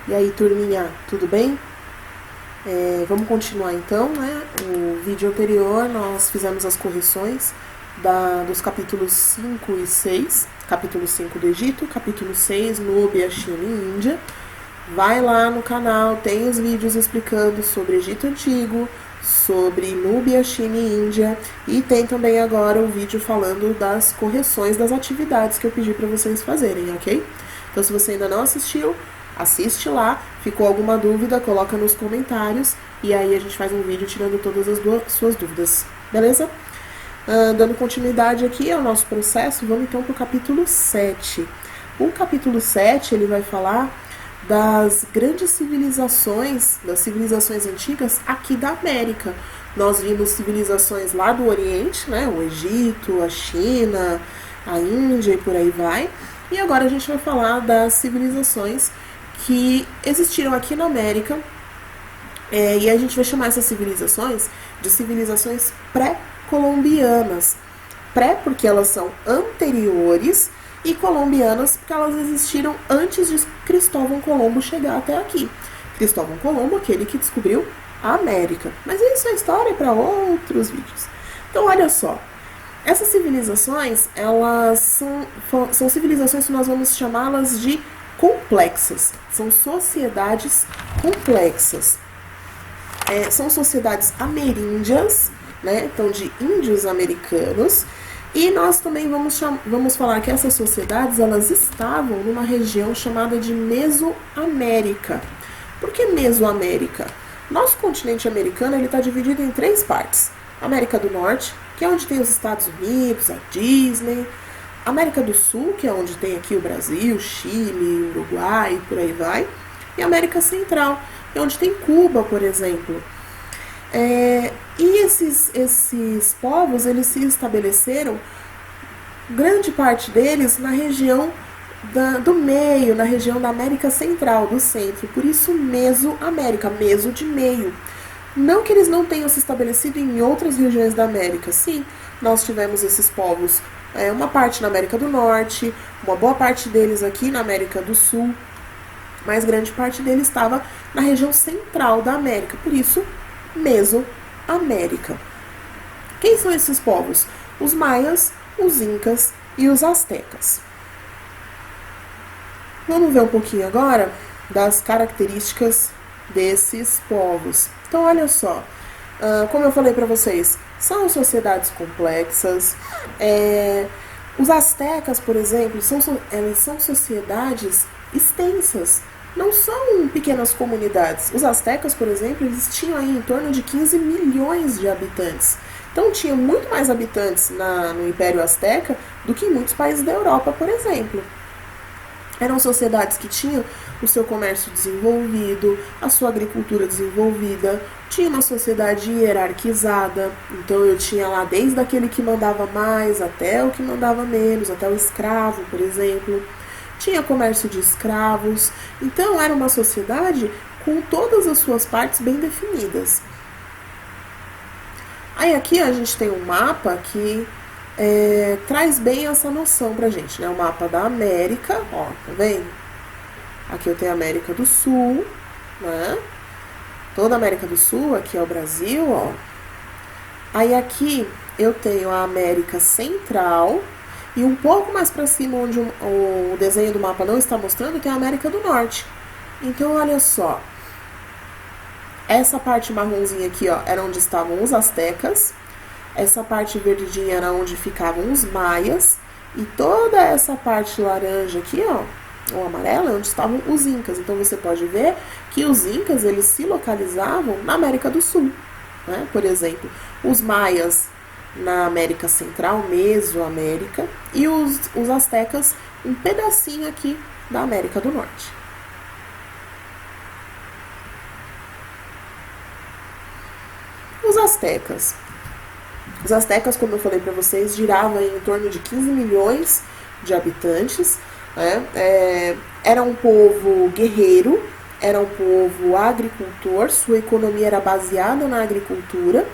E aí, turminha, tudo bem? Vamos continuar então, né? O vídeo anterior nós fizemos as correções dos capítulos 5 e 6. Capítulo 5 do Egito, capítulo 6, Núbia, China e Índia. Vai lá no canal, tem os vídeos explicando sobre Egito Antigo, sobre Núbia, China e Índia. E tem também agora o vídeo falando das correções das atividades que eu pedi para vocês fazerem, ok? Então, se você ainda não assistiu, assiste lá. Ficou alguma dúvida, coloca nos comentários. E aí a gente faz um vídeo tirando todas as suas dúvidas, beleza? Dando continuidade aqui ao nosso processo, vamos então para o capítulo 7. O capítulo 7, ele vai falar das grandes civilizações, das civilizações antigas aqui da América. Nós vimos civilizações lá do Oriente, né? O Egito, a China, a Índia e por aí vai. E agora a gente vai falar das civilizações que existiram aqui na América. E a gente vai chamar essas civilizações de civilizações pré-colombianas. Pré porque elas são anteriores e colombianas porque elas existiram antes de Cristóvão Colombo chegar até aqui. Cristóvão Colombo, aquele que descobriu a América. Mas isso é história para outros vídeos. Então, olha só. Essas civilizações, elas são civilizações que nós vamos chamá-las de complexas. São sociedades complexas. São sociedades ameríndias, né? Então, de índios americanos. E nós também vamos falar que essas sociedades, elas estavam numa região chamada de Mesoamérica. Por que Mesoamérica? Nosso continente americano, ele está dividido em 3 partes. América do Norte, que é onde tem os Estados Unidos, a Disney. América do Sul, que é onde tem aqui o Brasil, Chile, Uruguai, por aí vai. E América Central, que é onde tem Cuba, por exemplo. E esses povos, eles se estabeleceram, grande parte deles, na região do meio, na região da América Central, do centro. Por isso, Mesoamérica, meso de meio. Não que eles não tenham se estabelecido em outras regiões da América. Sim, nós tivemos esses povos, uma parte na América do Norte, uma boa parte deles aqui na América do Sul, mas grande parte deles estava na região central da América. Por isso, Mesoamérica. Quem são esses povos? Os maias, os incas e os astecas. Vamos ver um pouquinho agora das características desses povos. Então, olha só, como eu falei para vocês, são sociedades complexas. Os astecas, por exemplo, elas são sociedades extensas. Não são pequenas comunidades. Os astecas, por exemplo, eles tinham aí em torno de 15 milhões de habitantes. Então, tinha muito mais habitantes no Império Azteca do que em muitos países da Europa, por exemplo. Eram sociedades que tinham o seu comércio desenvolvido, a sua agricultura desenvolvida, tinha uma sociedade hierarquizada. Então, eu tinha lá desde aquele que mandava mais até o que mandava menos, até o escravo, por exemplo. Tinha comércio de escravos. Então, era uma sociedade com todas as suas partes bem definidas. Aí aqui a gente tem um mapa que traz bem essa noção pra gente, né? O mapa da América, ó, tá vendo? Aqui eu tenho a América do Sul, né? Toda a América do Sul, aqui é o Brasil, ó. Aí aqui eu tenho a América Central. E um pouco mais para cima, onde o desenho do mapa não está mostrando, tem a América do Norte. Então, olha só. Essa parte marronzinha aqui, ó, era onde estavam os astecas. Essa parte verdinha era onde ficavam os maias. E toda essa parte laranja aqui, ó, ou amarela, é onde estavam os incas. Então, você pode ver que os incas, eles se localizavam na América do Sul, né? Por exemplo, os maias na América Central, Mesoamérica, e os astecas, um pedacinho aqui da América do Norte. Os astecas. Os astecas, como eu falei para vocês, giravam em torno de 15 milhões de habitantes, né? Era um povo guerreiro, era um povo agricultor, sua economia era baseada na agricultura.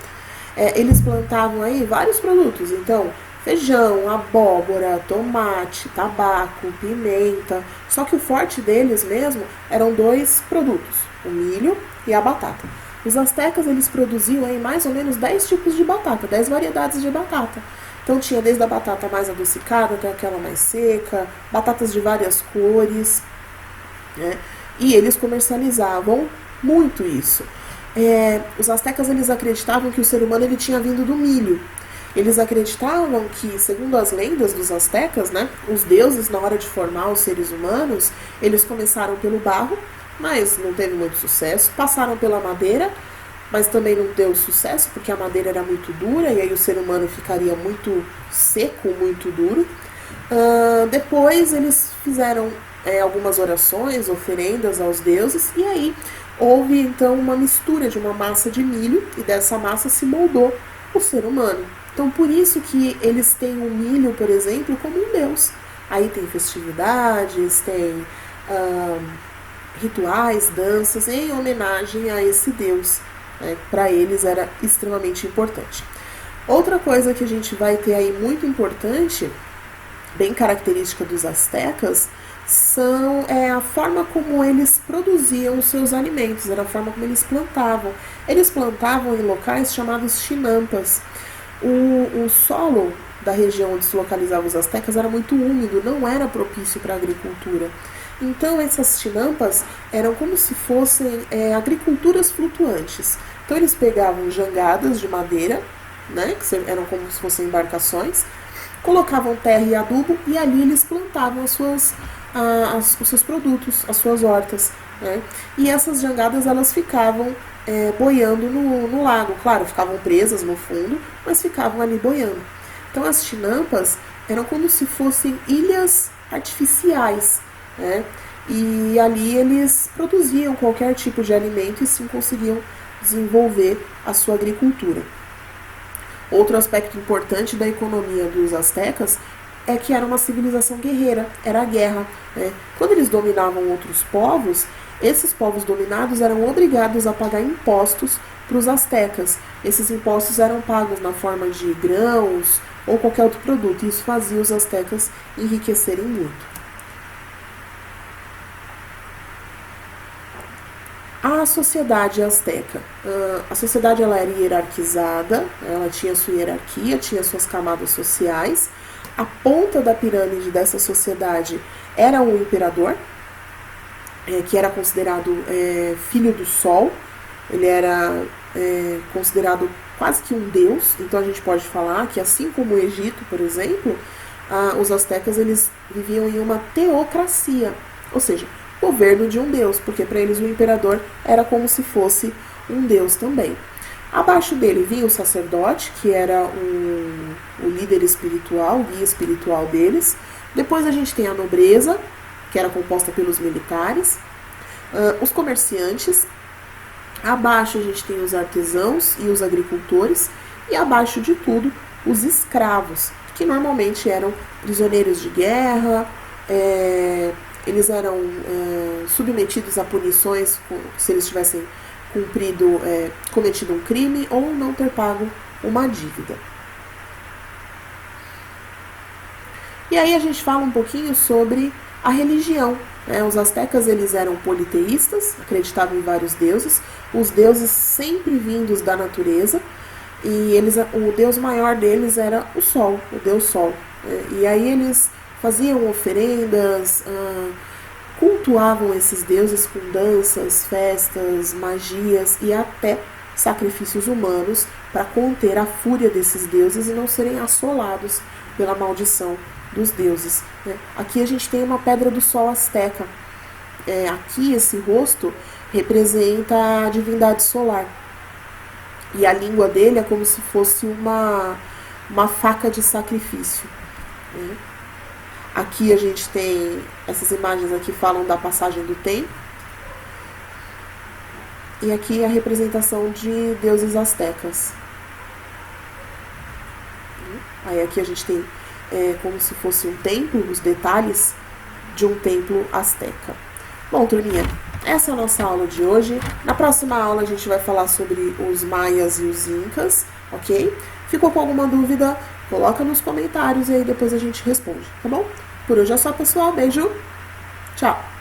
Eles plantavam aí vários produtos, então feijão, abóbora, tomate, tabaco, pimenta. Só que o forte deles mesmo eram dois produtos, o milho e a batata. Os astecas, eles produziam aí mais ou menos 10 tipos de batata, 10 variedades de batata. Então tinha desde a batata mais adocicada até aquela mais seca, batatas de várias cores, né? E eles comercializavam muito isso. Os astecas, eles acreditavam que o ser humano ele tinha vindo do milho. Eles acreditavam que, segundo as lendas dos astecas, né, os deuses, na hora de formar os seres humanos, eles começaram pelo barro, mas não teve muito sucesso. Passaram pela madeira, mas também não deu sucesso, porque a madeira era muito dura, e aí o ser humano ficaria muito seco, muito duro. Depois eles fizeram algumas orações, oferendas aos deuses, e aí houve então uma mistura de uma massa de milho, e dessa massa se moldou o ser humano. Então por isso que eles têm o milho, por exemplo, como um deus. Aí tem festividades, tem rituais, danças em homenagem a esse deus. Para eles era extremamente importante. Outra coisa que a gente vai ter aí muito importante, bem característica dos astecas, são a forma como eles produziam os seus alimentos, era a forma como eles plantavam. Eles plantavam em locais chamados chinampas. O solo da região onde se localizavam os astecas era muito úmido, não era propício para a agricultura. Então essas chinampas eram como se fossem agriculturas flutuantes. Então eles pegavam jangadas de madeira, né, que eram como se fossem embarcações, colocavam terra e adubo e ali eles plantavam os seus produtos, as suas hortas, né? E essas jangadas elas ficavam boiando no lago. Claro, ficavam presas no fundo, mas ficavam ali boiando. Então as chinampas eram como se fossem ilhas artificiais, né? E ali eles produziam qualquer tipo de alimento e sim conseguiam desenvolver a sua agricultura. Outro aspecto importante da economia dos astecas é que era uma civilização guerreira, era a guerra, né? Quando eles dominavam outros povos, esses povos dominados eram obrigados a pagar impostos para os astecas. Esses impostos eram pagos na forma de grãos ou qualquer outro produto, e isso fazia os astecas enriquecerem muito. A sociedade asteca. A sociedade ela era hierarquizada, ela tinha sua hierarquia, tinha suas camadas sociais. A ponta da pirâmide dessa sociedade era o imperador, que era considerado filho do sol. Ele era considerado quase que um deus. Então a gente pode falar que, assim como o Egito, por exemplo, os astecas eles viviam em uma teocracia, ou seja, governo de um deus, porque para eles o imperador era como se fosse um deus também. Abaixo dele vinha o sacerdote, que era o líder espiritual, o guia espiritual deles. Depois a gente tem a nobreza, que era composta pelos militares, os comerciantes. Abaixo a gente tem os artesãos e os agricultores, e abaixo de tudo os escravos, que normalmente eram prisioneiros de guerra. Eles eram submetidos a punições se eles tivessem cometido um crime ou não ter pago uma dívida. E aí a gente fala um pouquinho sobre a religião. Os astecas eles eram politeístas, acreditavam em vários deuses, os deuses sempre vindos da natureza, e o deus maior deles era o sol, o deus sol. E aí eles faziam oferendas, cultuavam esses deuses com danças, festas, magias e até sacrifícios humanos para conter a fúria desses deuses e não serem assolados pela maldição dos deuses. Aqui a gente tem uma pedra do sol asteca. Aqui esse rosto representa a divindade solar. E a língua dele é como se fosse uma faca de sacrifício. Aqui a gente tem, essas imagens aqui falam da passagem do tempo. E aqui a representação de deuses astecas. Aí aqui a gente tem como se fosse um templo, os detalhes de um templo asteca. Bom, turminha, essa é a nossa aula de hoje. Na próxima aula a gente vai falar sobre os maias e os incas, ok? Ficou com alguma dúvida? Coloca nos comentários e aí depois a gente responde, tá bom? Por hoje é só, pessoal. Beijo. Tchau.